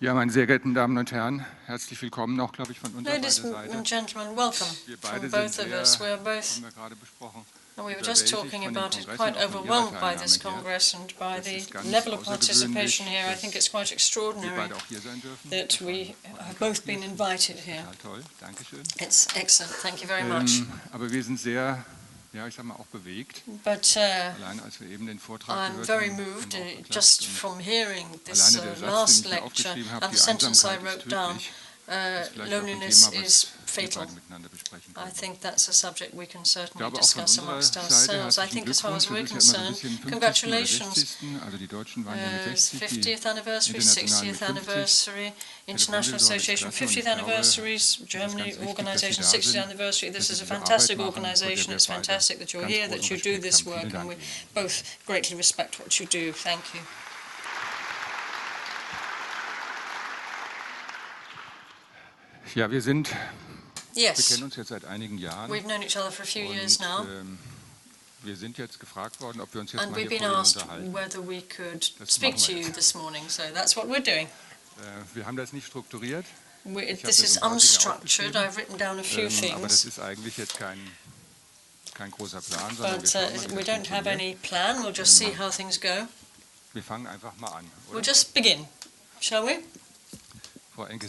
Ja, meine sehr geehrten Damen und Herren, herzlich willkommen auch, glaube ich, von unserer Ladies Seite. and gentlemen, welcome Wir from beide both sind of us. We are sehr, both, haben wir gerade besprochen, and we were just talking von dem about it, Kongress quite und auch von Ihrer overwhelmed by Teilnahme this hier. Congress and by Das the ist ganz level of participation außergewöhnlich, here. I think it's quite wir extraordinary beide auch hier sein dürfen. that we have both been invited here. Total toll, Dankeschön. It's excellent, thank you very much. Aber wir sind sehr, ja, ich sag mal, auch bewegt. But Allein als wir eben den Vortrag I'm gehört very haben, moved haben wir auch just geklatscht. from hearing this Alleine der Satz, den last ich mir lecture aufgeschrieben habe, and the die sentence I Einsamkeit ist wrote down. tödlich, ist vielleicht auch ein Loneliness Thema, is was wir fatal. beide miteinander besprechen I können. think that's a subject we can certainly Ich glaube, auch von discuss unserer amongst Seite ourselves. I herzlichen think as far as Glückwunsch. we're Das ist ja immer so ein concerned, bisschen 50. oder congratulations. 60. Also die Deutschen waren ja mit 60, die 50th anniversary, Internationalen 60th mit 50. anniversary, International Association 50th anniversaries, Germany Organization 60th anniversary. This is a fantastic organization. It's fantastic that you're here, that you do this work, and we both greatly respect what you do. Thank you. Ja, wir Yes, kennen uns jetzt seit einigen Jahren. we've known each other for a few years now, Und wir sind jetzt gefragt worden, ob wir uns jetzt and mal we've hier been vor Ihnen asked unterhalten. whether we could Das speak machen to wir you jetzt. this morning, so that's what we're doing. Wir haben das nicht strukturiert, This das is ein paar Dinge unstructured. aufgeschrieben. I've written down a few aber das things, ist eigentlich jetzt kein großer Plan, sondern but wir schauen mal, wie we das don't have funktioniert. any plan. We'll just see how things go. Wir fangen einfach mal an, We'll oder? just begin, shall we? Frau Enke,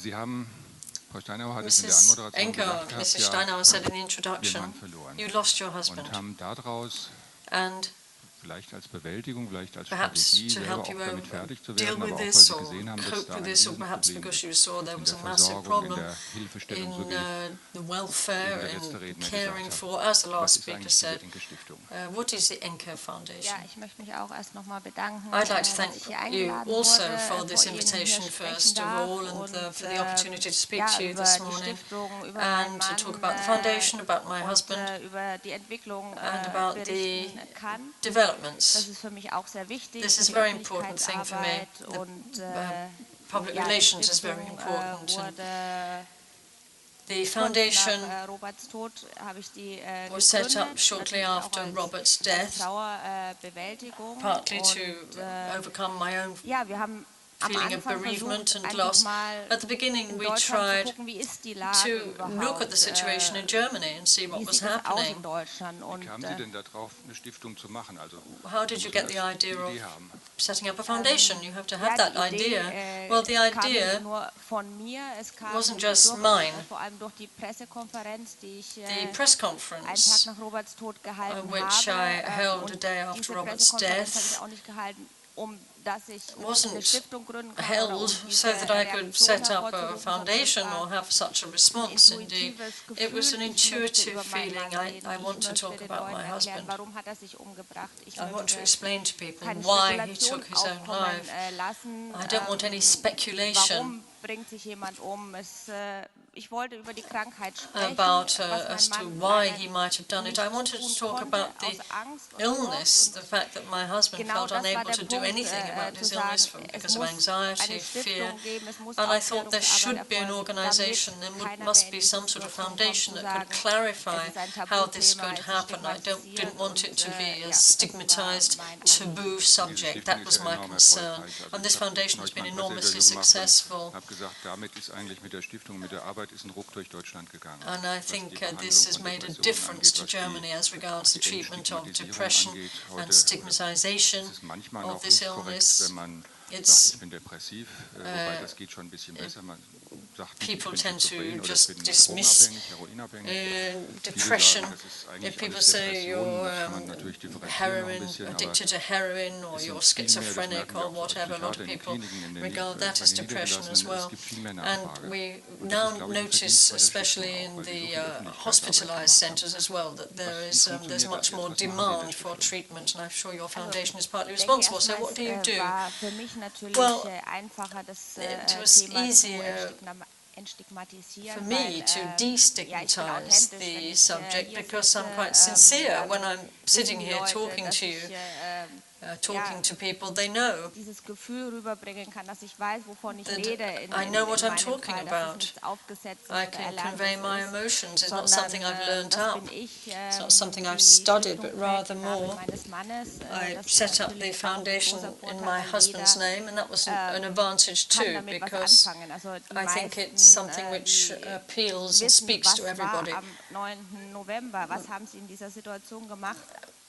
Frau Steinauer hat es in der Mrs. Anmoderation Enke, gesagt gehabt, Mrs. ja, Steinauer said in the Ihren introduction, Mann verloren. you lost your husband, Und haben daraus and vielleicht als Bewältigung, vielleicht als perhaps Strategie, to selber help auch you damit fertig zu deal werden, aber with auch weil this Sie or gesehen haben, dass cope da with ein this, or perhaps Riesenproblem because you saw there in was der a massive Versorgung, in problem der Hilfestellung so in geht, the welfare wie der letzte and Redner caring gesagt for, hat. as the Was last ist speaker eigentlich diese said. Enke-Stiftung? What is the Enke Foundation? Ja, ich möchte mich auch erst nochmal bedanken, I'd like to dass thank ich hier you eingeladen also wurde, for this vor Ihnen hier invitation sprechen first of darf all, and und for the opportunity to speak ja, to you über this die morning, Stiftung, über meinen and to Mann talk about the foundation, about my und husband, über die Entwicklung and about the berichten kann. Das developments. ist für mich auch sehr wichtig. This is a die very important thing for me. Öffentlichkeitsarbeit und Public ja, die relations is very Stiftung important. And wurde the kurz foundation nach Roberts Tod habe ich die was set up gegründet, shortly natürlich auch after als Robert's death, Trauerbewältigung partly und to overcome my own ja, wir haben am feeling of Anfang bereavement versucht, and einfach loss. mal At the beginning, in we Deutschland zu tried gucken, wie ist die Lage to look at überhaupt, the situation in Germany and see what wie was sieht es aus happening. in Deutschland Wie und kamen Sie denn darauf, eine Stiftung zu machen? Also, How did you get the die idea of Idee haben? setting up a foundation? You have to have ja, that die Idee idea. Well, the kam nicht idea, nur von mir, es kam wasn't just durch, mine. vor allem durch die Pressekonferenz, die ich the press einen Tag conference, nach Roberts Tod gehalten which I habe. held a Und day after diese Robert's Pressekonferenz habe death, ich auch nicht gehalten, dass ich eine wasn't Stiftung gründen kann held oder um so diese that I could Reaktion set up a hervorzurufen, sondern foundation es or war have such a ein response. Indeed, intuitives it was Gefühl, an ich möchte intuitive über meinen feeling. Mann I reden, want ich to möchte talk den about Leuten my erklären, husband. warum hat er sich umgebracht. Ich I want to möchte explain to people keine why he Spekulation took his own aufkommen life. lassen. I don't want any speculation Warum bringt sich jemand um? Ich wollte über die Krankheit sprechen, about was as to mein Mann why leider he might have done it. I nicht wanted to tun talk konnte, about the aus Angst und illness, Furcht. the fact that my husband Genau felt das war unable der to do Punkt, anything about zu his sagen, illness es because of muss anxiety, eine fear. Stiftung geben, es muss And I thought there should Aufklärungsarbeit be an erfolgen, organisation, damit there keiner must mehr be in some die sort of Situation kommt, foundation zu that could sagen, clarify es ist ein how this Tabuthema, could es ist happen. I didn't stigmatisiert want it to und, be a ja, das war stigmatized, mein Anliegen. taboo subject. That was my concern. And this foundation has been enormously successful. Ich habe gesagt, damit ist eigentlich mit der Stiftung, mit der Arbeit ist ein Ruck durch Deutschland gegangen. And I think this has made a difference to Germany as regards the treatment of depression and stigmatization of this illness. Wenn man sagt, It's ich bin depressiv, wobei das geht schon ein bisschen besser. Man sagt nicht, ich people bin tend to schizophren oder just ich bin dismiss drogenabhängig, heroinabhängig. depression. Viele sagen, das ist eigentlich If people alles say Depression, you're das kann man natürlich differenzieren noch ein heroin, bisschen, aber addicted to heroin, or es you're sind viel mehr, das schizophrenic merken wir or auch als whatever, a lot of Psychiater in den people Kliniken, in den regard that as bei den depression as Niedergelassenen, well. es gibt viel mehr And Nachfrage. we Und das now ist, glaube ich, ein notice, Verdienst bei der especially Stiftung in auch, weil sie the so viel Öffentlichkeitsarbeit hospitalized gemacht haben. centers as well, that Wie there's funktioniert much das? more Was machen Sie in der demand for Stiftung? treatment, and I'm sure your foundation is partly Ich denke, responsible. So what do you erstmals do? war für mich natürlich Well, einfacher, das it was Thema zu easier entstigmatisieren, for me weil to ja, ich bin destigmatize authentisch, wenn the ich subject hier because I'm sitze, quite sincere when I'm wissen sitting die here Leute, talking dass to you. ich talking to people, they know dieses Gefühl rüberbringen kann, dass ich weiß, wovon ich that rede I know what I'm meinem talking Fall, dass es about. nichts Aufgesetztes I oder can convey my Erlerntes ist, emotions. It's not sondern something I've learned das up. bin ich, It's not something I've die studied, Stiftung but rather trägt den Namen more. meines Mannes. I Das ist set up the natürlich auch ein foundation großer in Vorteil, my weil husband's jeder name, and that was an advantage kann too, damit was because anfangen. Also die I think it's meisten, something which die appeals and wissen, speaks to was war everybody. am 9. November, was haben sie in dieser Situation gemacht,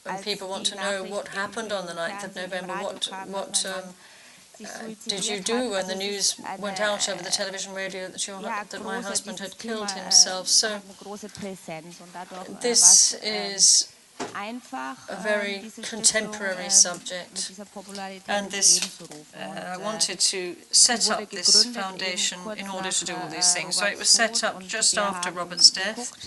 And als people want die to know Nachricht what happened on the im 9th of Fernsehen, im November. Radio What kam, dass mein Mann sich did you suizidiert do hat. when the Also es news ist eine, went out over the television radio that, that my husband had killed himself? So hat eine große Präsenz und dadurch this war is einfach, a very diese contemporary Stiftung mit subject, dieser Popularität and ins this Leben zu rufen. I Und, wanted to set wurde up this gegründet foundation eben kurz in order to do all nach, these things. So it was Roberts set Tod up und just wir after haben Robert's death, geguckt,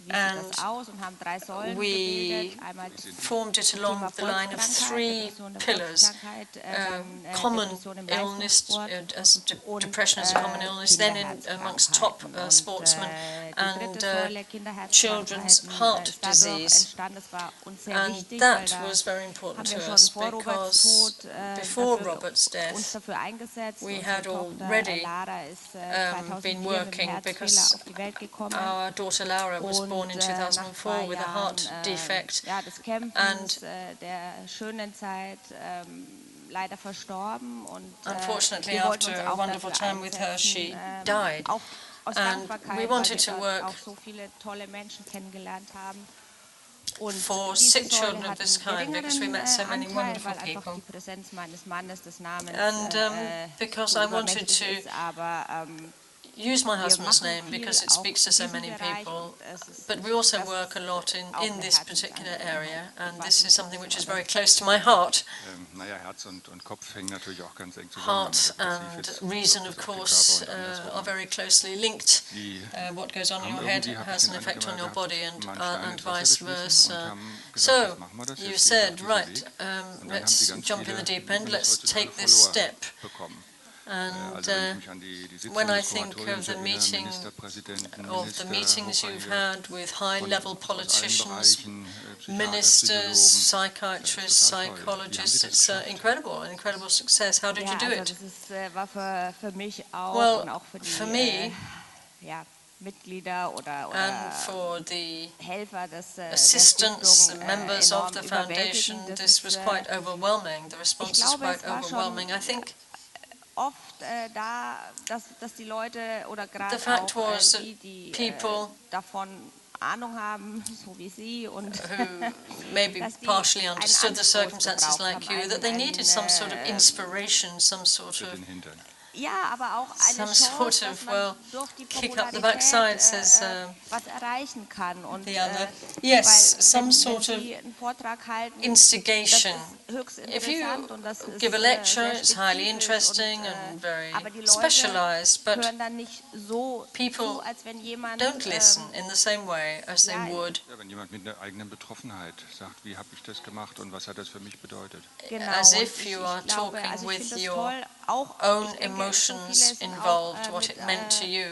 wie sieht and das aus und haben 3 Säulen we gebildet. Einmal formed it Thema along the line of Volkskrankheit, 3 Depression der pillars. Volkskrankheit, dann Common Depression im illness, Leistungssport as und depression is a common illness, then amongst top Kinderherzkrankheiten. sportsmen, Die and dritte Säule, children's Kinderherzkrankheiten, heart ist dadurch disease. entstanden. Das war uns sehr And wichtig, weil that da was very important haben to wir schon us vor Roberts because Tod before Robert's uns death dafür eingesetzt. we Unsere had Tochter already Lara ist been 2004 mit working einem Herzfehler because auf die Welt gekommen. our daughter Laura was born in Und nach 2004 with a heart Jahren, defect, ja, des Kämpfens, der schönen Zeit leider verstorben. Und unfortunately wir wollten after uns a auch wonderful dafür time with her she einsetzen, died, auch aus and Dankbarkeit, we wanted weil wir to dort work auch so viele tolle Menschen kennengelernt haben. Und for diese sick Säule children of hat this einen kind because we geringeren met so many Anteil, wonderful weil einfach people, die Präsenz meines Mannes, des Namens and because so I wanted übermächtig to ist, aber use my wir husband's machen name viel because it auch speaks to in so diesem many Bereich people, und es ist but we also das work a lot in auch eine this particular area, Herzensangelegenheit. and this is something which is very close to my heart. Naja, Herz und Kopf hängen natürlich auch ganz eng zusammen. Heart and reason, of course, are very closely linked. What goes on in your head has an effect on your body, and vice versa. So, you said, right, let's jump in the deep end, let's take this step. And when I think of the meetings you've had with high-level politicians, ministers, psychiatrists, psychologists, it's an incredible success. How did you do it? Das war für mich auch Well, und auch für die for me, Mitglieder oder and for the Helfer des assistants, der the Stiftung members of the enorm foundation, überwältigend. this was quite overwhelming. The response was glaube, quite es war schon overwhelming. I think oft dass die Leute oder gerade the fact auch was that die people davon Ahnung haben, so wie Sie, und who maybe dass die partially einen understood the Anstoß circumstances gebraucht like haben, you, that they needed some sort of einen, inspiration, some sort of ja, aber auch eine some Chance, sort dass of, man well, durch die kick up the Popularität backside, says was erreichen kann. Und the other. Yes, weil, some wenn sort of Sie einen Vortrag halten, instigation. das ist höchst If you interessant und das ist give a lecture, sehr it's highly spezifisch interesting und, and very aber die Leute specialized, but hören dann nicht so people zu, als wenn jemand don't listen in the same way as they ja, would. Ja, wenn jemand mit einer eigenen Betroffenheit sagt, wie habe ich das gemacht und was hat das für mich bedeutet? genau, As und if you are glaube, talking also ich with finde das your toll, auch, own ich denke, emotions so viele sind involved, auch, what it meant to you.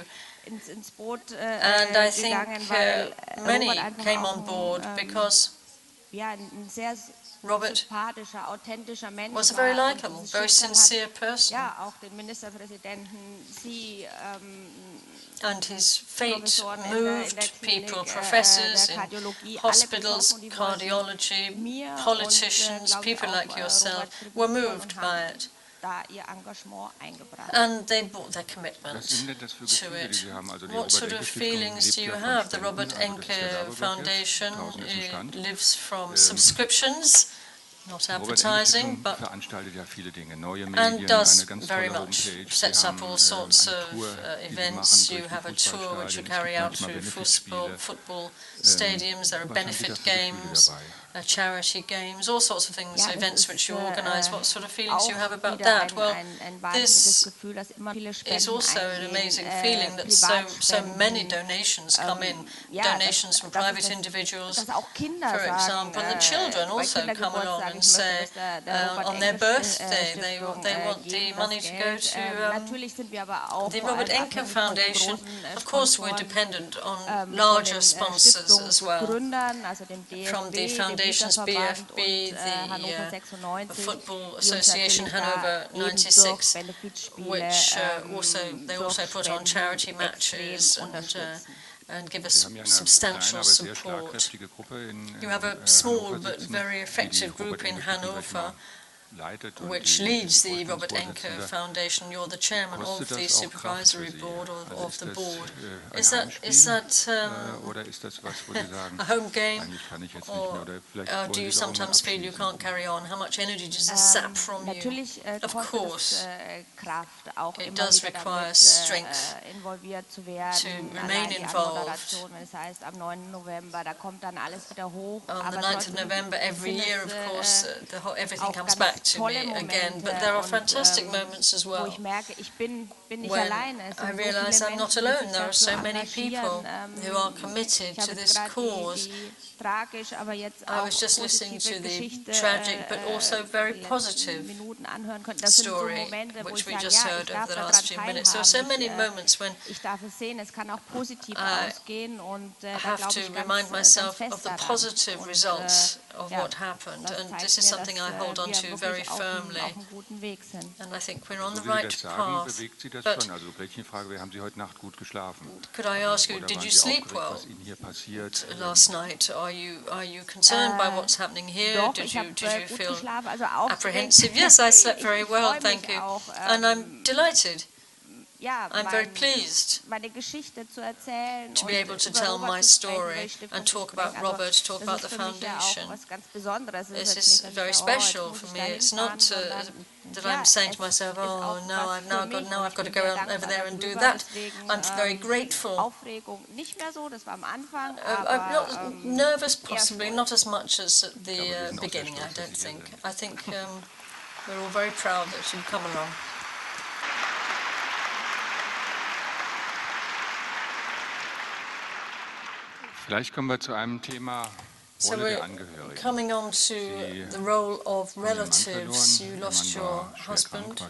ins Boot And I think gegangen, weil many Robert einfach came auch on board because ja, ein sehr Robert sympathischer, authentischer Mensch was a very war und likable, dieses very Schicksal sincere hat, person. ja, auch den Ministerpräsidenten, Sie, And his fate Professoren in der moved Klinik, people, professors der in Kardiologie, alle hospitals, betroffen, die cardiology, mir politicians, und, people glaube ich, like auch, yourself Robert Tribut were zollen moved und by haben it. da ihr Engagement eingebracht. And they brought their commitment Was sind denn das für to Gefühle, die it. Sie haben? Also die What sort Robert of Enke feelings do Stiftung you lebt ja have? von The Robert Spenden, also das ist der Enke Werbeblock Foundation jetzt. Draußen ist ein Stand. lives from subscriptions, not Robert Enke advertising, Stiftung but veranstaltet ja viele Dinge, neue Medien, and does eine ganz very tolle much, Homepage. sets Sie up haben all sorts eine of Tour, die Sie events. machen You durch die have a tour which you Fußballstadien. carry Es out gibt manchmal through Benefizspiele. football stadiums. There are Was haben Sie da benefit für Gefühle games, dabei? charity games, all sorts of things, Ja, das events ist, which you organise. What sort of feelings do you have about wieder that? Well, ein wahnsinniges this Gefühl, dass immer viele is Spenden also an eingehen, amazing feeling that so many Privatspenden, donations come in, ja, donations from dass private es individuals, dass auch Kinder for sagen, example, and children bei also come along Kindergeburtstagen, and ich möchte, say dass der Robert on their Enke birthday Stiftung they want the geben, money das to go Geld. to Natürlich sind wir aber auch the vor Robert allem Enke abhängig von den Foundation. großen Of course, we're Sponsoren, dependent on von larger den sponsors as well, Stiftungsgründern, also dem from the DFB, dem foundation foundations, BFB, the Football Association Hanover 96, which they also put on charity matches and give us substantial support. You have a small but very effective group in Hanover which leads the Robert Enke Foundation. You're the chairman of the supervisory board of the board. Is that a home game, or do you sometimes feel you can't carry on? How much energy does this sap from you? Of course, it does require strength to remain involved. On the 9th of November every year, of course, everything comes back to me again, but there are fantastic moments as well when I realize I'm not alone. There are so many people who are committed to this cause. I was just listening to the tragic but also very positive story which we just heard over the last few minutes. There are so many moments when I have to remind myself of the positive results of what happened, and this is something I hold on to very firmly, and I think we're on the right path. But could I ask you, did you sleep well last night? Are you concerned by what's happening here? Did you feel apprehensive? Yes, I slept very well, thank you, and I'm delighted. I'm very pleased to be able to tell my story and talk about Robert, talk about the foundation. This is very special for me. It's not that I'm saying to myself, oh, no, I've got to go over there and do that. I'm very grateful. I'm not nervous, possibly, not as much as at the beginning, I don't think. I think we're all very proud that you've come along. Vielleicht kommen wir zu einem Thema Rolle der Angehörigen. Coming on to the role of relatives. You lost your husband.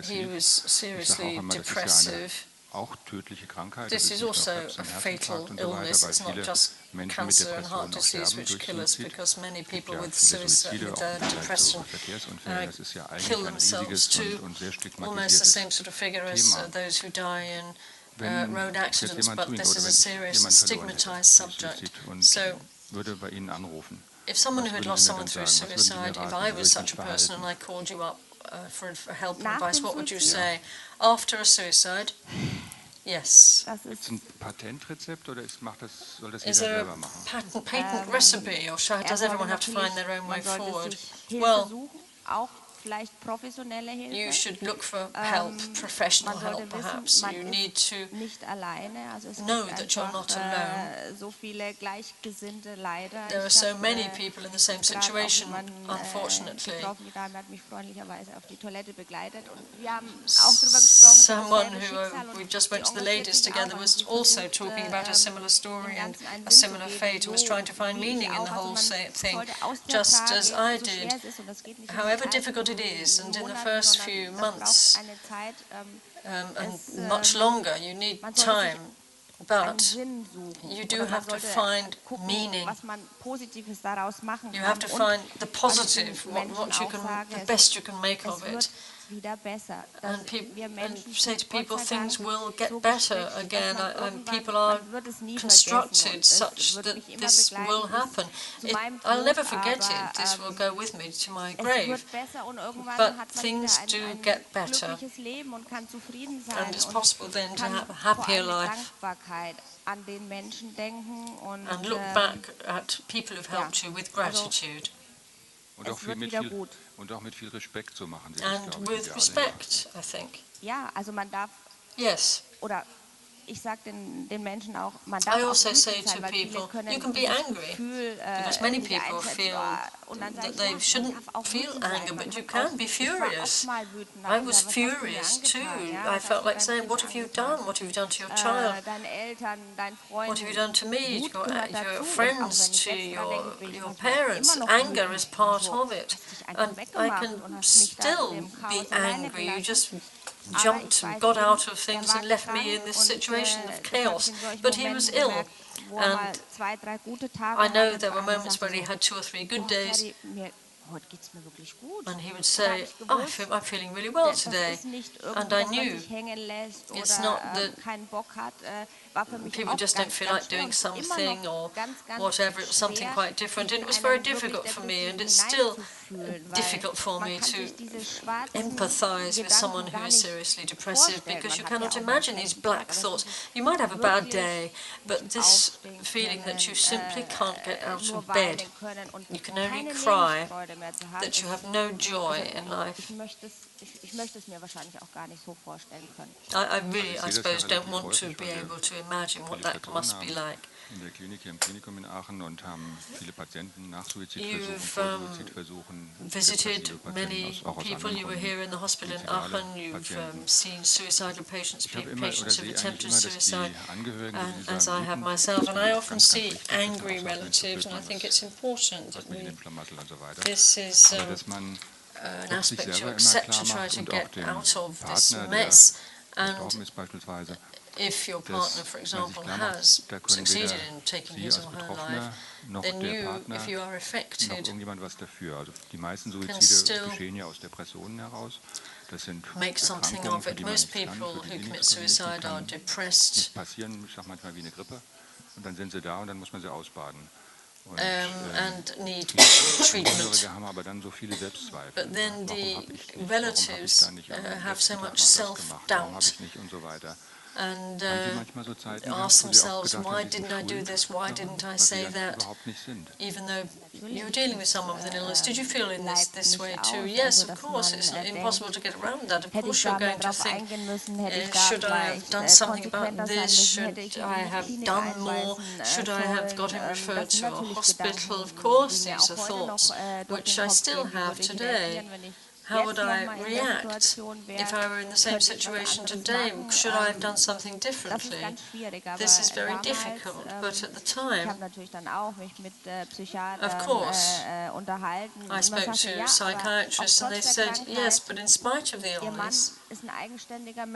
He was seriously depressive. Auch tödliche Krankheit. This is also a fatal illness. It's not just cancer and heart disease which kill us, because many people with depression kill themselves too. Almost the same sort of figure as those who die in road accidents, but this is a serious and stigmatized subject. So, if someone who had lost someone through suicide, if I was such a person and I called you up for help and advice, what would you say? After a suicide? Yes. Ist ein Patentrezept oder soll das jeder selber machen? Patent recipe, or does everyone have to find their own way forward? Well, you should look for help, professional help perhaps. You need to know that you're not alone. There are so many people in the same situation, unfortunately. Someone who we just went to the ladies together was also talking about a similar story and a similar fate, and was trying to find meaning in the whole thing, just as I did. However difficult it is, and in the first few months and much longer, you need time, but you do have to find meaning. You have to find the positive, the best you can make of it. And say to people, things will get better again. People are constructed such that this will happen. I'll never forget it. This will go with me to my grave. But things do get better. And it's possible then to have a happier life. And look back at people who've helped you with gratitude. Und auch mit viel Respekt, so machen Sie das, and with respect, I think. Ja, also man darf. Yes. Oder ich sage den Menschen auch, man darf I also auch say to people, you can be angry, because many people feel that they shouldn't feel anger, but you can be furious. I was furious too. I felt like saying, what have you done? What have you done to your child? What have you done to me, to your friends, to your parents? Anger is part of it. And I can still be angry. You just jumped and got out of things and left me in this situation of chaos. But he was ill, and I know there were moments where he had 2 or 3 good days, and he would say, oh, I'm feeling really well today. And I knew it's not that people just don't feel like doing something or whatever, it was something quite different. And it was very difficult for me, and it's still difficult for me to empathize with someone who is seriously depressive, because you cannot imagine these black thoughts. You might have a bad day, but this feeling that you simply can't get out of bed, you can only cry, that you have no joy in life. I really, I suppose, don't want to be able to imagine what that must be like. In der Klinik hier im Klinikum in Aachen und haben viele Patienten nach Suizidversuchen, Suizidversuchen, visited many people. You were here in the hospital in Aachen. You've seen suicidal patients, patients who've attempted suicide, and as I have myself. And I often see angry relatives, and I think it's important that this is an aspect you accept to try to get out of this mess. And if your partner, for example, has succeeded in taking his or her life, then you, if you are affected, can still make something of it. Most people who commit suicide are depressed. And need treatment. But then the relatives have so much self-doubt and ask themselves, why didn't I do this, why didn't I say that, even though you're dealing with someone with an illness. Did you feel in this way too? Yes, of course, it's impossible to get around that. Of course you're going to think, should I have done something about this, should I have done more, should I have got him referred to a hospital? Of course, these are thoughts which I still have today. How would I react if I were in the same situation today? Should I have done something differently? This is very difficult, but at the time, of course, I spoke to psychiatrists and they said, yes, but in spite of the illness,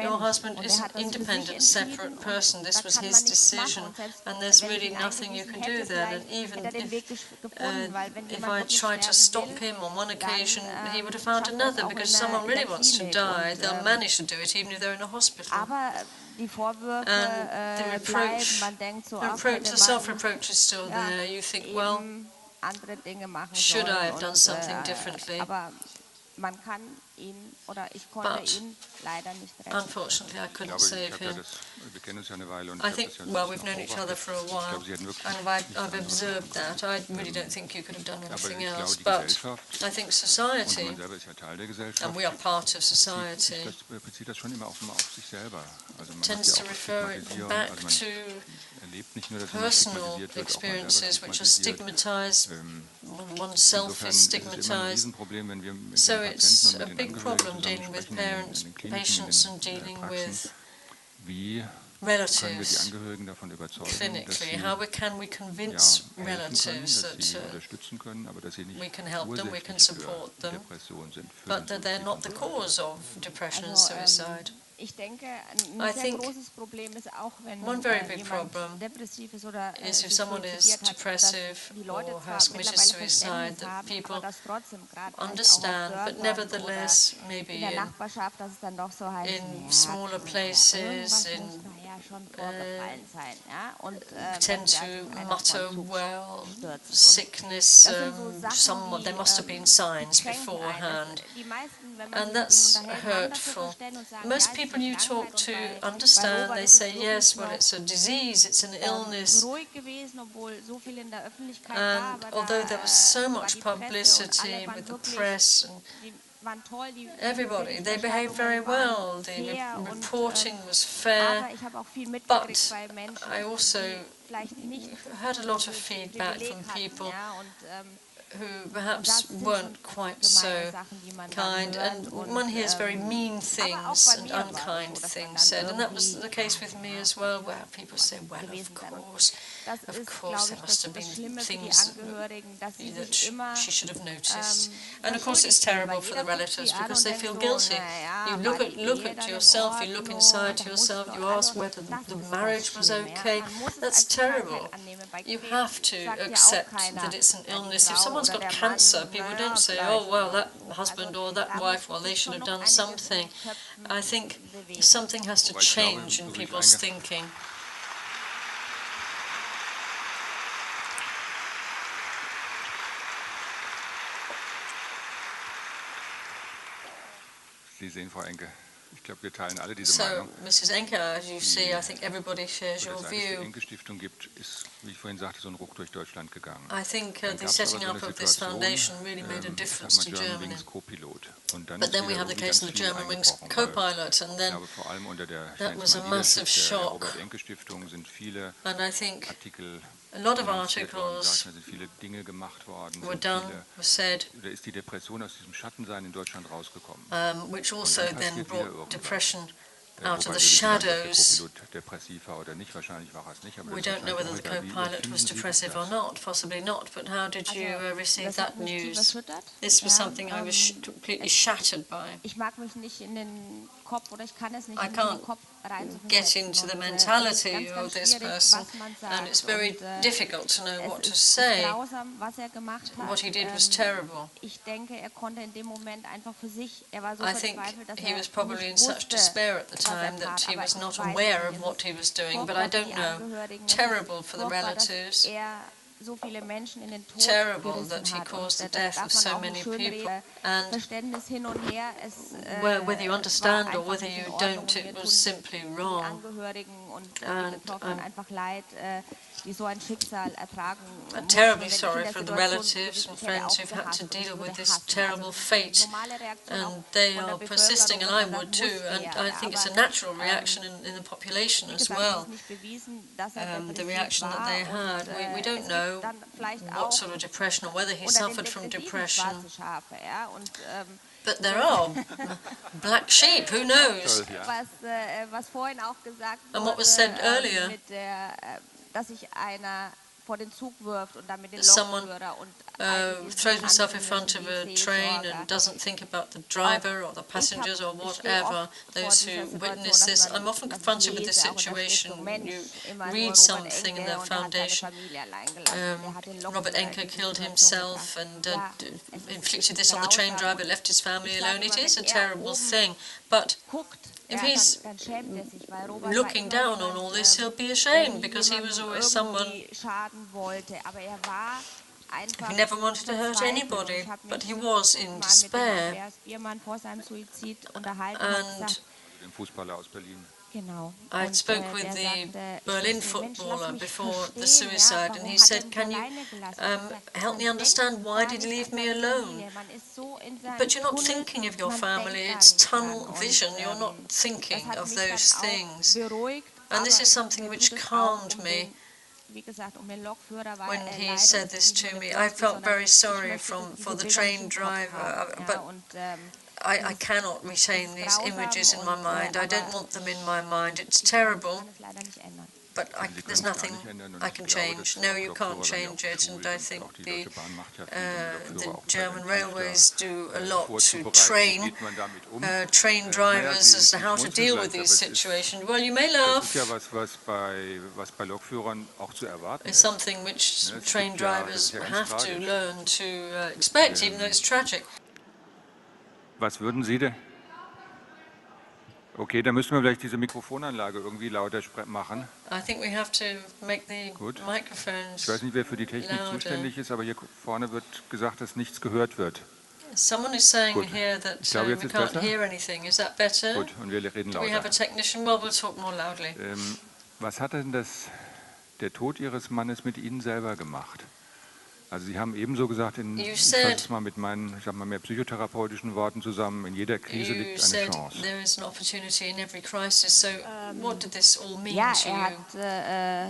your husband is an independent, separate person. This was his decision, and there's really nothing you can do there. And even if I tried to stop him on one occasion, he would have found another, because if someone really wants to die, they'll manage to do it even if they're in a hospital. And the reproach, the self-reproach is still there. You think, well, should I have done something differently? But unfortunately, I couldn't save him. I think, well, we've known each other for a while, and I've observed that. I really don't think you could have done anything else, but I think society, and we are part of society, tends to refer it back to personal experiences which are stigmatized, oneself is stigmatized. So it's a big problem dealing with parents, patients, and dealing with relatives clinically. How can we convince relatives that we can help them, we can support them, but that they're not the cause of depression and suicide? I think one very big problem is if someone is depressive or has committed suicide, that people understand, but nevertheless, maybe in smaller places, tend to mutter, well, sickness, there must have been signs beforehand, and that's hurtful. Most people you talk to understand, they say, yes, well, it's a disease, it's an illness, and although there was so much publicity with the press and everybody, they behaved very well, the reporting was fair, but I also heard a lot of feedback from people who perhaps weren't quite so kind, and one hears very mean things and unkind things said, and that was the case with me as well, where people say, well, of course, there must have been things that she should have noticed. And of course it's terrible for the relatives because they feel guilty. You look at yourself, you look inside yourself, you ask whether the marriage was okay. That's terrible. You have to accept that it's an illness. If someone's got cancer, people don't say, oh, well, that husband or that wife, well, they should have done something. I think something has to change in people's thinking. Sie sehen, Frau Enke, ich glaube, wir teilen alle diese Meinung. So, Mrs. Enke, as you see, I think everybody shares your view. Dass es die Enke-Stiftung gibt, ist, wie ich vorhin sagte, so ein Ruck durch Deutschland gegangen. I think the setting up of this foundation really made a difference to Germany. But then we have the case of the German Wings co-pilot, and then that was a massive shock. And I think a lot of articles were done, were said, which also then brought depression out of the shadows. We don't know whether the co-pilot was depressive or not, possibly not, but how did you receive that news? This was something I was completely shattered by. I can't get into the mentality of this person, and it's very difficult to know what to say. What he did was terrible. I think he was probably in such despair at the time that he was not aware of what he was doing, but I don't know. Terrible for the relatives. Terrible that he caused the death of so many people, and whether you understand or whether you don't, it was simply wrong. And I'm terribly sorry for the relatives and friends who've had to deal with this terrible fate, and they are persisting, and I would too, and I think it's a natural reaction in the population as well, the reaction that they had. We don't know what sort of depression or whether he suffered from depression. But there are black sheep, who knows? And what was said earlier, that someone throws himself in front of a train and doesn't think about the driver or the passengers or whatever, those who witness this. I'm often confronted with this situation. You read something in the foundation. Robert Enke killed himself and inflicted this on the train driver, left his family alone. It is a terrible thing, but if he's looking down on all this, he'll be ashamed, because he was always someone who never wanted to hurt anybody, but he was in despair. And I spoke with the Berlin footballer before the suicide, and he said, can you help me understand, why did he leave me alone? But you're not thinking of your family, it's tunnel vision, you're not thinking of those things. And this is something which calmed me when he said this to me. I felt very sorry for the train driver, but I cannot retain these images in my mind. I don't want them in my mind. It's terrible, but there's nothing I can change. No, you can't change it, and I think the German railways do a lot to train drivers as to how to deal with these situations. Well, you may laugh. It's something which train drivers have to learn to expect, even though it's tragic. Was würden Sie denn? Okay, dann müssen wir vielleicht diese Mikrofonanlage irgendwie lauter machen. I think we have to make the microphones Ich weiß nicht, wer für die Technik zuständig ist, aber hier vorne wird gesagt, dass nichts gehört wird. Someone is saying here that we can't hear anything. Is that better? Gut, und wir reden lauter. Do we have a technician? Well, we'll talk more loudly. Was hat denn der Tod Ihres Mannes mit Ihnen selber gemacht? Also Sie haben ebenso gesagt, ich fasse es mal mit meinen, ich sag mal, mehr psychotherapeutischen Worten zusammen, in jeder Krise liegt eine Chance. There is an opportunity in every crisis. So what did this all mean Ja, to er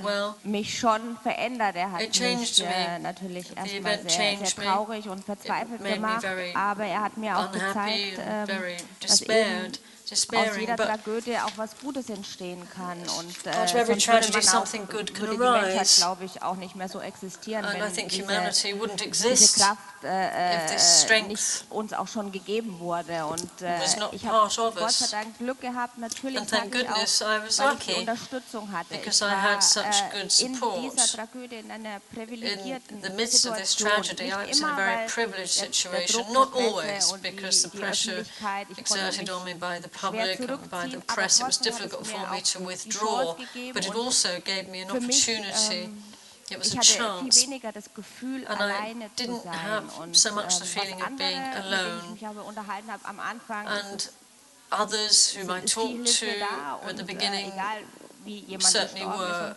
you? hat mich schon verändert. Er hat it mich changed me. natürlich The erstmal event sehr changed me. traurig und verzweifelt It made me gemacht, very aber er hat mir auch unhappy gezeigt, and very dass eben aus despairing. jeder But Tragödie auch was Gutes entstehen kann. Und out of every sonst würde tragedy something good can die Menschheit, arise. glaube ich, auch nicht mehr so existieren, And I wenn think diese humanity wouldn't diese exist Kraft if this strength nicht uns auch schon gegeben wurde. Und was not ich habe part of Gott sei us. Dank Glück gehabt, natürlich And sage thank ich goodness auch, I was weil ich die lucky, Unterstützung hatte. because Ich I war had such good in support. dieser Tragödie in einer privilegierten In the midst of this Situation. tragedy, I Nicht was in a immer, very weil privileged der situation, Druck not der Presse always, und because the die pressure Öffentlichkeit, ich konnte exerted on me mich by the schwer public and by the zurückziehen, aber press, it was trotzdem hat difficult es for mir me auch to die withdraw, Chance gegeben but it und also gave me an für mich, opportunity. It was ich a hatte viel chance, weniger das Gefühl, and I alleine zu didn't sein. have Und so much the was feeling of being andere, mit denen ich alone. mich aber unterhalten habe am Anfang, And others whom I ist viel talked to Hilfe da at und the beginning egal wie jemand certainly gestorben ist. were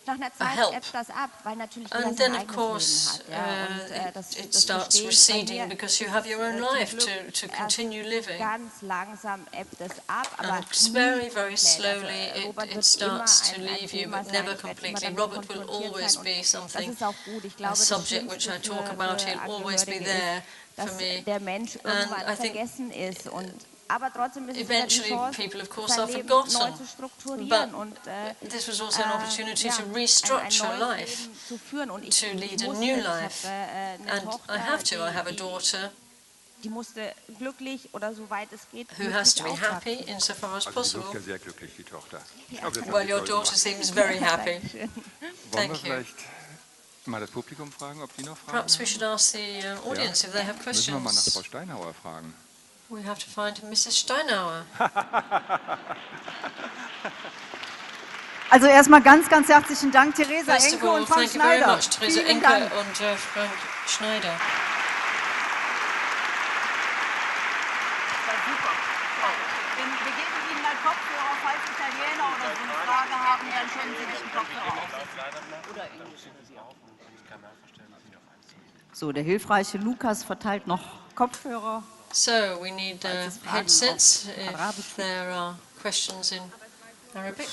Und nach einer a Zeit help. ebbt das ab, weil natürlich jeder And sein then, of eigenes course, Leben hat. Ja. Und it das starts verstehe ich. Bei receding mir because you ist have your own zum life Glück to erst continue living. ganz langsam ebbt es ab, aber And nie very komplett. slowly Robert it wird starts immer to ein leave you, Thema but sein. never Ich werde immer completely. damit Robert will konfrontiert always sein be und das something, ist auch gut. Ich a glaube, das subject which Schlimmste I talk about. für He'll always be Angehörige there ist, for dass me. der Mensch And irgendwann I think vergessen ist. Aber trotzdem ist es wieder die eventually Chance, people, of course, sein are Leben neu forgotten. zu strukturieren But und this was also an opportunity ja, to ein restructure neues life, Leben zu führen. Und to lead ich a musste, new ich life. habe eine And Tochter, I have to. I have a daughter die musste glücklich oder soweit es geht, who has to glücklich be happy aufwachsen. insofar as Also sie wirkt possible. ja sehr glücklich, die Tochter. Ich glaube, das haben Well, Sie your toll daughter gemacht. seems very happy. Dankeschön. Wollen wir Thank you. vielleicht mal das Publikum fragen, ob die noch Fragen Perhaps we haben? should ask the audience if they have Müssen wir mal nach questions. Frau Steinhauer fragen. We have to find Mrs. Steinauer. Also erstmal ganz, ganz herzlichen Dank, Theresa First of Enke all, und Frank thank you very Schneider. much, Theresa Vielen Enke Dank. und Frank Schneider. Wir geben Ihnen mal Kopfhörer, falls Italiener oder so eine Frage haben, dann können Sie sich einen Kopfhörer aufsetzen. Oder Englisch. So, der hilfreiche Lukas verteilt noch Kopfhörer. So, we need headsets if there are questions in Arabic.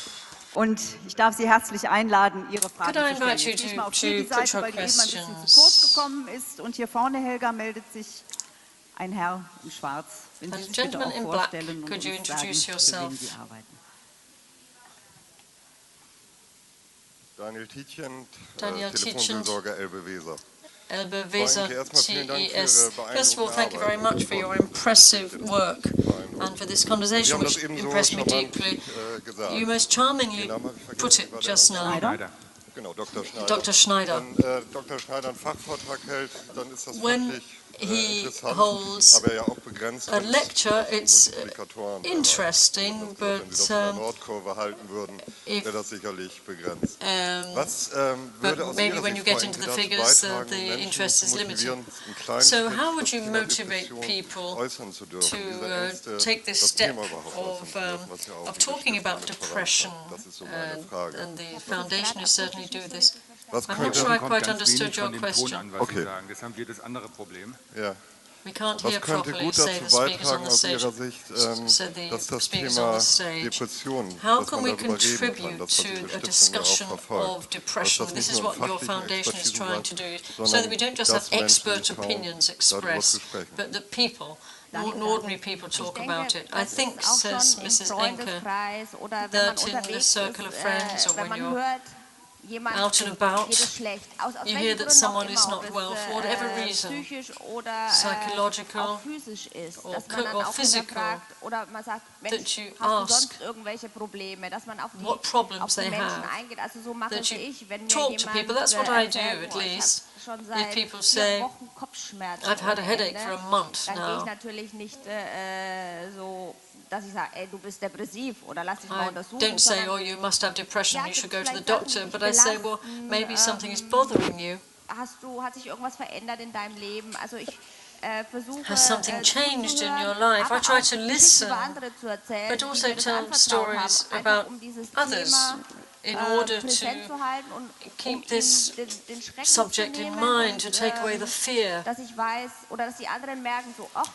Und ich darf Sie herzlich einladen, Ihre Fragen Could I zu stellen. invite you Jetzt gehe ich to- mal auf to die put Seite, your weil die eben ein bisschen zu questions? kurz gekommen ist. Und hier vorne, Helga, meldet sich ein Herr in Schwarz. Wenn Sie A sich bitte gentleman auch in black, vorstellen und could you uns sagen, introduce für yourself? wen Sie arbeiten. Daniel Tietjen, Daniel Telefonseelsorger Elbe-Weser. Elbe Frau Weser, Enke, erstmal vielen Dank für Ihre TES. First of all, thank you very beeindruckende much for your Arbeit. impressive work and for this Sie conversation, haben das which eben so impressed me charmant deeply. gesagt. You most charmingly Den Namen habe ich vergessen. put it War der just erste? now. Schneider. Genau, Dr. Schneider. Dr. Schneider. Wenn Dr. Schneider einen Fachvortrag hält, dann ist das When wirklich he interessant, holds aber ja auch begrenzt. a wenn es lecture, it's Multiplikatoren interesting, wenn but Sie das in der Nordkurve halten würden, if- wäre das sicherlich begrenzt. Was but würde aus maybe Ihrer when you Sicht, get Frau into Enke, the dazu figures, beitragen, the Menschen interest zu is limited. motivieren, einen kleinen So Schritt how would das you Thema motivate Depression people äußern zu dürfen, to diese Ängste, take this das step Thema überhaupt äußern of, zu dürfen, was ja auch of die talking Stiftung about mit depression? vorantreibt? Das ist so meine Frage. And the foundation is certainly do this. Was I'm not könnte, sure I Kommt quite ganz understood wenig your von dem Ton question. an, was Okay. Sie sagen. Das haben wir das andere Problem. ja, We can't was hear könnte properly, gut say dazu the speakers beitragen on the aus stage. Ihrer Sicht, So the dass das speakers on Thema the stage. Depression, How dass can man we darüber reden kann, contribute dass to das a Ihre Stiftung ja auch discussion verfolgt, of depression? dass das This nicht is nur what your fachliche foundation is Expertise trying to bleibt, do, so that we sondern don't just dass have Menschen expert sich trauen, opinions darüber expressed, zu sprechen. but that people, ordinary people, talk about it. I das think, ist auch says schon im Mrs. Enke, Freundeskreis oder wenn man that in the unterwegs circle of ist, friends or wenn when man you're hört, jemand out and about, geht es schlecht. Aus you welchen hear that Gründen someone auch is immer, not ob well es, for whatever reason, psychisch oder psychological auch physisch ist, or dass man dann auch physical, hinterfragt oder man sagt, Mensch, that you hast du ask sonst irgendwelche Probleme, dass man auf die, what problems auf die they Menschen have, eingeht. Also so mache that es you ich, wenn mir talk to jemand people. That's what I do, erzählt, at boah, ich least. habe schon If seit people 4 say, Wochen Kopfschmerzen I've had a ohne headache Ende, for a month dann gehe ich now. natürlich nicht so, dass ich sage, ey, du bist depressiv oder lass dich mal I untersuchen. don't say, sondern oh, you must have depression, Ja, you should gibt's go to the vielleicht Sachen, doctor, die but dich I say, well, belasten, maybe something is bothering you. hat sich irgendwas verändert in deinem Leben? Also ich versuche Has something changed in your zuzuhören, life? I aber try auch to Geschichten listen, über andere zu erzählen, but die also mir das tell anvertraut stories haben, about einfach um dieses others Thema in order to präsent zu halten und keep this den Schrecken subject zu in nehmen mind, to take away the fear, dass ich weiß oder dass die anderen merken so, ach,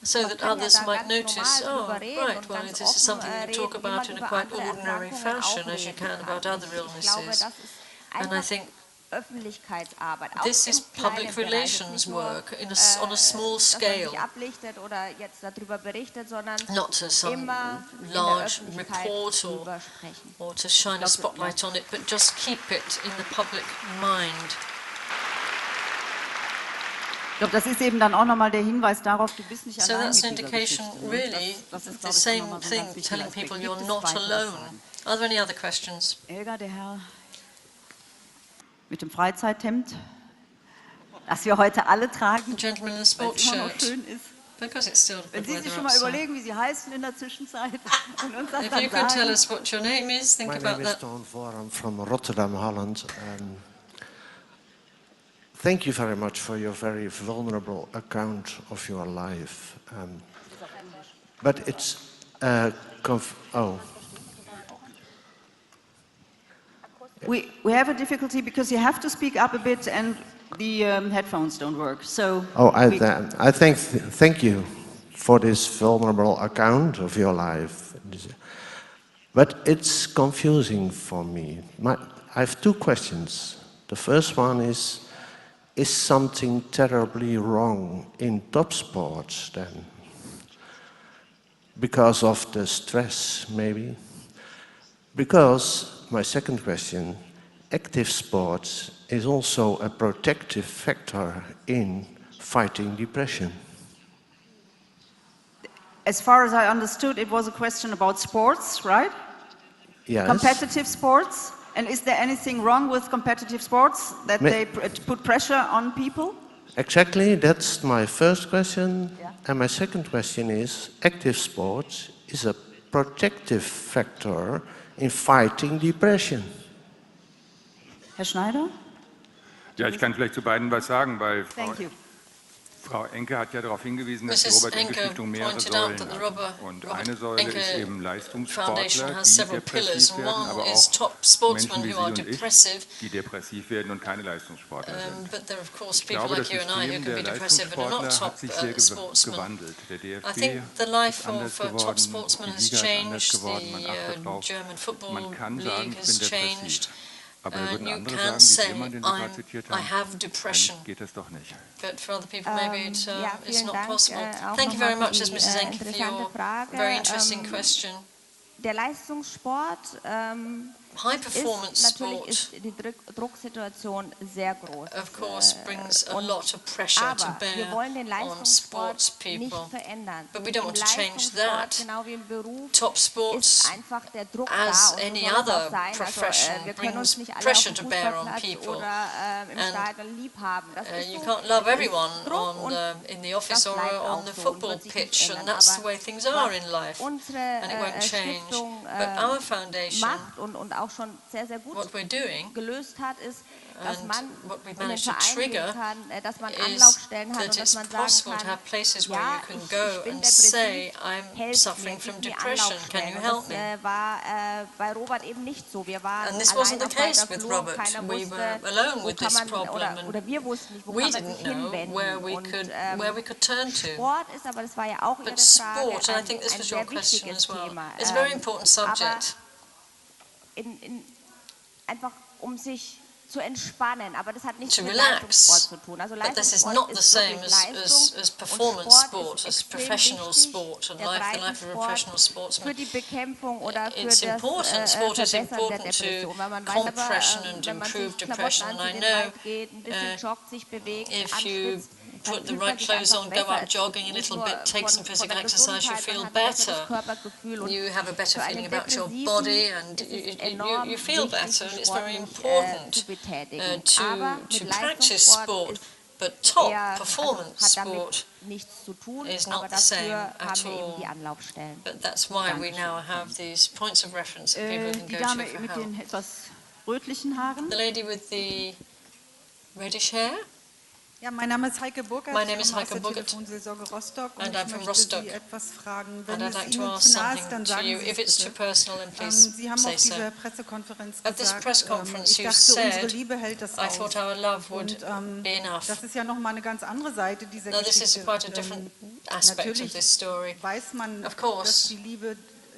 so man that kann ja others da might ganz notice, normal oh, drüber reden right, und well, ganz this is something we offen talk reden, wie about man in a über quite andere ordinary Erkrankungen fashion, auch as you reden can kann. about other Ich glaube, illnesses. das ist And I einfach think Öffentlichkeitsarbeit, auch this im is kleinen public Bereich, jetzt relations nicht nur, work on a small dass man sich scale, ablichtet oder jetzt darüber berichtet, sondern not to some immer in der large Öffentlichkeit report drüber sprechen. or to shine a spotlight on it, but just keep it in the public mind. Ich glaube, das ist eben dann auch nochmal der Hinweis darauf, du bist nicht So allein that's mit an dieser indication, Geschichte. really, Das ist, the glaube ich, same nochmal so ein thing, ganz wichtiger telling Aspekt. people Gibt you're es not weitere alone. Fragen? Are there any other questions? Helga, der Herr mit dem Freizeithemd, das wir heute alle tragen, The gentleman in the weil es sports immer noch shirt, schön ist. because it's still Wenn good Sie sich weather schon mal outside. überlegen, wie Sie heißen in der Zwischenzeit und uns das If dann you could tell sagen. us what your name is, think My about name is that. Toon Voorham from Rotterdam, Holland. Thank you very much for your very vulnerable account of your life. But it's We have a difficulty because you have to speak up a bit and the headphones don't work. So I thank you for this vulnerable account of your life. But it's confusing for me. I have two questions. The first one is something terribly wrong in top sports then? Because of the stress, maybe? Because, my second question, active sports is also a protective factor in fighting depression. as far as I understood, it was a question about sports, right? Yes. Competitive sports. And is there anything wrong with competitive sports that they put pressure on people? Exactly, that's my first question. Yeah. And my second question is, active sports is a protective factor in fighting depression. Herr Schneider? Ja, ich kann vielleicht zu beiden was sagen, weil Thank you. Frau Enke hat ja darauf hingewiesen, dass die Mrs. Robert-Enke-Stiftung mehrere pointed out Säulen that the hat. Und eine Säule Enke ist eben Leistungssportler, Foundation die has several pillars. depressiv werden, aber One is auch top Menschen sportsmen wie who Sie are und ich, depressive, die depressiv werden und keine Leistungssportler sind. but there are of course Ich people glaube, like das you and I who System can be der depressive but are not Leistungssportler top hat sich sehr sportsmen. gewandelt. Der I think DFB the life ist anders of top geworden, sportsmen die has Liga ist anders changed, geworden, man achtet the drauf. German Football Man kann League sagen, ich has bin changed. depressiv. Aber da würden You andere can sagen, wie say, jemand, den Sie gerade zitiert I haben, have depression, dann geht das doch nicht. but for other people maybe it's vielen not Dank, possible. auch Thank you nochmal very much, für die, Mrs. Enke, for interessante your Frage. very interesting question. Der Leistungssport High performance natürlich sport, ist die Drucksituation sehr groß. of course, brings a lot of pressure to Aber wir bear wollen den on Leistungssport sports nicht people. verändern. But we don't Im want to change Leistungssport, that. genau wie im Beruf, Top ist sports, einfach der Druck as da. Und any so soll es other auch sein. profession, wir können uns brings nicht alle pressure auf dem to bear on Fußballplatz people. oder im And, Stadion lieb haben. Das ist you so, can't love es ist everyone Druck und in the office das or bleibt on auch the so und football wird sich nicht pitch, and ändern. that's the Aber way things are in was life, unsere and it won't change. Stiftung But our foundation, macht und auch schon sehr, sehr gut what we're doing, gelöst hat, ist, dass and man what we've in den managed to Verein gehen trigger kann, dass man is Anlaufstellen hat that und dass it's man sagen possible to kann, have places where ja, you can ich go bin and say, depressiv, I'm helft suffering mir, from gib mir depression, can Anlaufstellen. you Und help das me? war bei Robert eben nicht so. Wir waren And this allein wasn't the auf weiter case with Flur, Robert. keiner We wusste, were alone wo with kann this man, problem, and oder wir wussten nicht, wo we kann man sich didn't know hinwenden. where we Und could turn to. Sport ist, aber das war ja auch Ihre But Frage, sport, and I think ein this was your sehr question wichtiges as well, Thema. it's a very important Aber subject. Einfach um sich zu entspannen, aber das hat nichts To mit relax. Leistungssport zu tun. Also But this is Leistungssport not the ist same wirklich as Leistung performance und Sport sport, ist as extrem professional wichtig, sport, and der the life of a Breitensport professional sportsman. für die Bekämpfung oder für It's das important. Sport is Verbessern der important to Depression. Weil man weiß calm aber, depression and wenn man improve sich Klamotten depression. And I anzieht, in den know Wald geht, ein bisschen joggt, sich bewegt, if you anschwitzt, put the fühlt right man sich clothes einfach on, go besser. out Es ist jogging a nicht little nur bit, take some von physical der exercise, you Gesundheit, feel man hat ein besseres better. Körpergefühl und You have a better für feeling einen about your Depressiven body, and ist es you enorm feel wichtig, better. sich And it's very sportlich, important zu betätigen. Aber to mit practice Leistungssport sport. ist But top eher, performance hat damit sport nichts zu tun, is aber not the same dafür at haben wir eben all. die Anlaufstellen. But that's why we now have these points of reference that people can Die go Dame to for mit help. den etwas rötlichen Haaren. The lady with the reddish hair? Ja, mein Name ist Heike Burkert, My name is ich komme aus Heike der Burkert, Telefonseelsorge Rostock und and ich I'm from möchte Rostock. Sie etwas fragen. And Wenn I'd es like to Ihnen ask zu nahe ist, dann something to sagen you. Sie If es it's too bitte. personal, then please Sie haben say auf so. dieser Pressekonferenz At this gesagt, press conference ich you dachte, unsere said, Liebe hält das I aus. thought our love would Und be enough. das ist ja nochmal eine ganz andere Seite dieser Now this is Geschichte. quite a different aspect of Natürlich this story. weiß man, Of course, dass die Liebe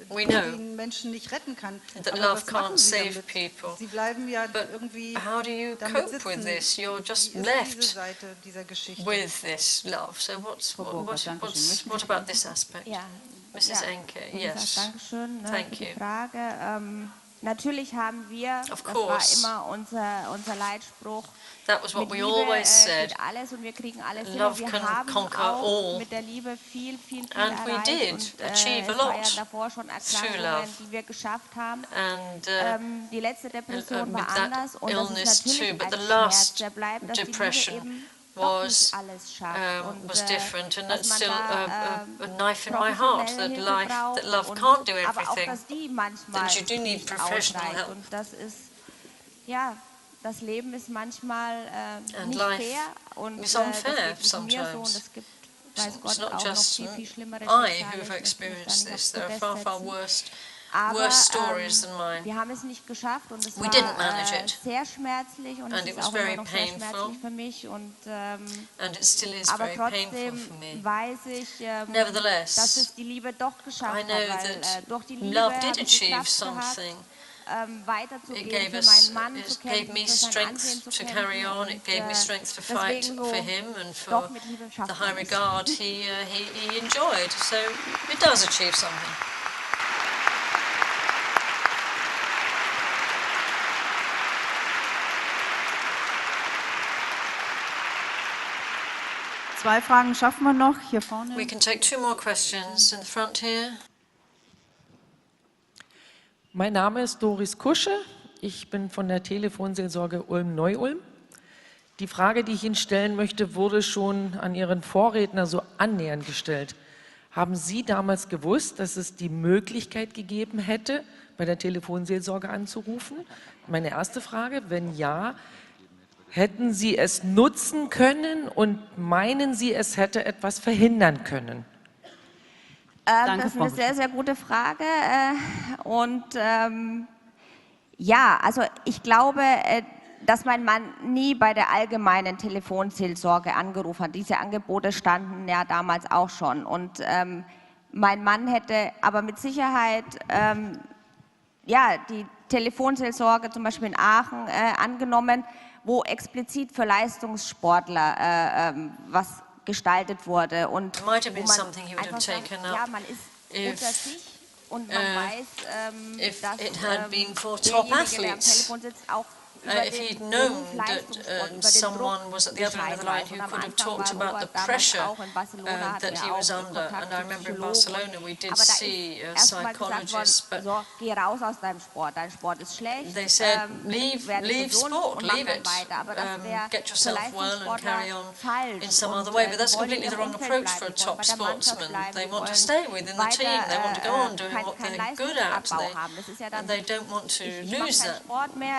we know den Menschen nicht retten kann. that Aber love was machen can't Sie save damit? people. Sie bleiben ja But irgendwie how do you damit cope with sitzen. this? You're just Wie ist diese left Seite dieser Geschichte? with this love. So what about this aspect? Ja. Mrs. Enke, Wie gesagt, yes. Dankeschön Thank für die you. Frage. Natürlich haben wir, Of das war course. immer unser Leitspruch, That was what mit we Liebe always said. geht alles und wir kriegen alles hin. Love Und wir can haben conquer auch all. mit der Liebe viel And we erreicht. did Und achieve a es war ja lot davor schon through love. Erkrankungen, die wir geschafft haben. And Die letzte Depression with war that anders und das illness ist natürlich too, but ein the Schmerz, last der bleibt, dass die Liebe depression eben doch was nicht alles schafft. Und, was different, and dass that's man still da, a knife in my heart. professionelle That Hilfe braucht love und, can't do aber auch, everything. dass die manchmal That you do need nicht professional ausreicht. help. Und das ist, ja, das Leben ist manchmal And nicht life fair und is das unfair geht nicht mir so und sometimes. es gibt, weiß It's Gott, not auch noch just viel schlimmere I Schicksale. who Ich have möchte mich da experienced nicht this. aufs There are Podest far setzen. worse Aber stories than mine. wir haben es nicht geschafft und es We war didn't manage it. sehr schmerzlich und And es it ist was auch very immer noch sehr painful. schmerzlich für mich. Und, And it still is aber very painful trotzdem for me. weiß ich, Nevertheless, dass es die Liebe doch geschafft I hat, know weil that durch die Liebe love habe did ich die achieve Kraft gehabt, something. It weiterzugehen, gave für us, meinen Mann it zu gave kämpfen, me für sein Ansehen strength zu to carry kämpfen. on. It gave me strength to fight deswegen so for him and for doch mit Liebe schafft the high man es. regard he enjoyed. So it does achieve something. Zwei Fragen schaffen wir noch, hier vorne. We can take 2 more questions in the front here. Mein Name ist Doris Kusche. Ich bin von der Telefonseelsorge Ulm-Neu-Ulm. Die Frage, die ich Ihnen stellen möchte, wurde schon an Ihren Vorredner so annähernd gestellt. Haben Sie damals gewusst, dass es die Möglichkeit gegeben hätte, bei der Telefonseelsorge anzurufen? Meine erste Frage, wenn ja, hätten Sie es nutzen können und meinen Sie, es hätte etwas verhindern können? Das ist eine sehr, sehr gute Frage. Ja, also ich glaube, dass mein Mann nie bei der allgemeinen Telefonseelsorge angerufen hat. Diese Angebote standen ja damals auch schon. Und mein Mann hätte aber mit Sicherheit ja, die Telefonseelsorge zum Beispiel in Aachen angenommen, wo explizit für Leistungssportler was gestaltet wurde. Und wo man einfach sagt, ja, man ist unter sich und man weiß, dass derjenige, der am Telefon sitzt, auch if he'd known that someone was at the other end of the line who could have talked about the pressure that he was under. And I remember in Barcelona we did see a psychologist, but geh raus aus deinem Sport, dein Sport ist schlecht. They said, leave sport, leave it, get yourself well and carry on in some other way. But that's completely the wrong approach for a top sportsman. They want to stay within the team, they want to go on doing what they're good at, and they don't want to lose that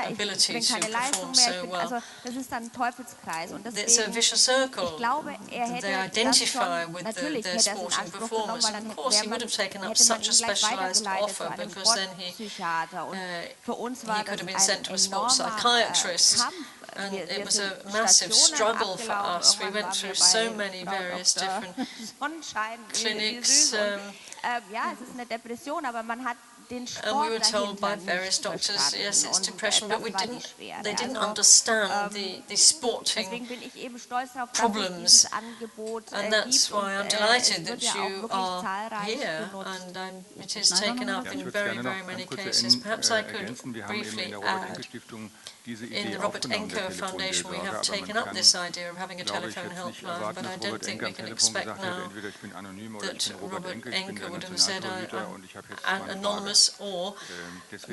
ability to perform so well. It's a vicious circle. They identify with their sporting performance. And of course, he would have taken up such a specialised offer because then he could have been sent to a sports psychiatrist. And it was a massive struggle for us. We went through so many various different clinics. Ja, es ist eine Depression, aber man hat den Sport and we were told by various doctors, yes, it's depression, but they didn't understand the sporting problems. And that's why I'm delighted that you are here, and it is taken up in very, very many cases. Perhaps I could briefly add, in the Robert Enke Foundation we have taken up this idea of having a telephone helpline, but I don't think we can expect now that Robert Enke would have said I'm anonymous or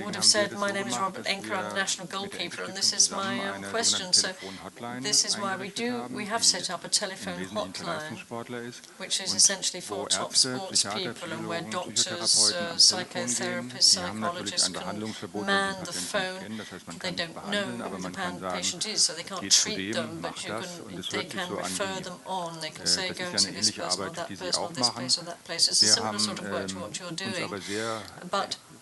would have said my name is Robert Enke, I'm the national goalkeeper and this is my question. So this is why we have set up a telephone hotline which is essentially for top sports people and where doctors, psychotherapists, psychologists can man the phone. They don't know behandeln, aber man kann sagen, geht zu dem, mach das, und es hört sich so an wie, das ist ja eine ähnliche Arbeit, die Sie auch machen. Wir haben uns aber sehr,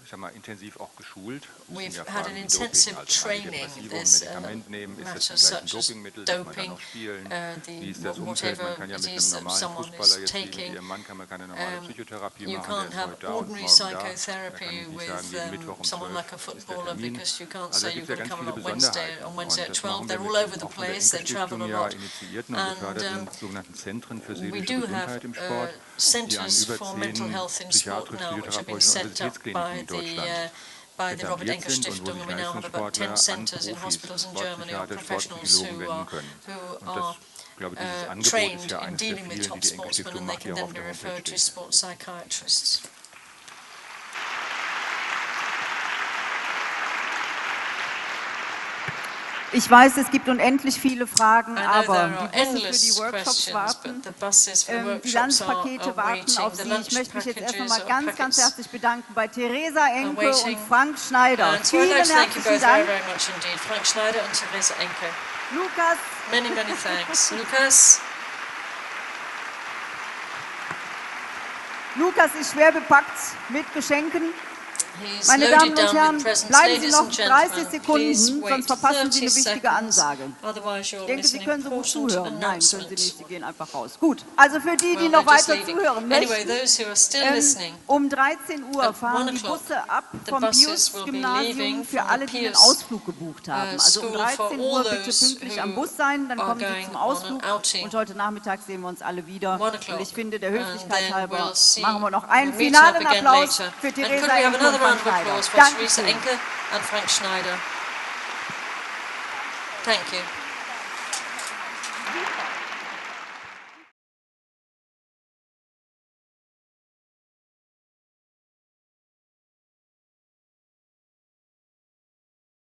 ich sag mal, intensiv auch geschult. We've had an intensive training. There's matters such as doping, whatever it is that someone is taking. You can't have ordinary psychotherapy with someone like a footballer because you can't say you've got to come on Wednesday at 12. They're all over the place, they travel a lot. And we do have centres for mental health in sport now, which have been set up by the Robert Enke Stiftung, and we now have about 10 centres in hospitals in Germany of professionals who are trained in dealing with top sportsmen, and they can then be referred to sports psychiatrists. Ich weiß, es gibt unendlich viele Fragen, aber die Busse für die Workshops warten, die Landspakete warten auf Sie. Ich möchte mich jetzt erst einmal ganz, ganz herzlich bedanken bei Theresa Enke und Frank Schneider. Vielen herzlichen Dank. Frank Schneider und Theresa Enke. Lukas. Many thanks. Lukas. Lukas ist schwer bepackt mit Geschenken. Meine Damen und Herren, bleiben Sie noch 30 Sekunden, sonst verpassen Sie eine wichtige Ansage. Ich denke, Sie können so gut zuhören. Nein, können Sie nicht, Sie gehen einfach raus. Gut, also für die, die noch weiter zuhören möchten, um 13 Uhr fahren die Busse ab vom Pius-Gymnasium für alle, die einen Ausflug gebucht haben. Also um 13 Uhr bitte pünktlich am Bus sein, dann kommen Sie zum Ausflug und heute Nachmittag sehen wir uns alle wieder. Und ich finde, der Höflichkeit halber machen wir noch einen finalen Applaus für Theresa Enke. Round of applause for Theresa Enke and Frank Schneider. Thank you.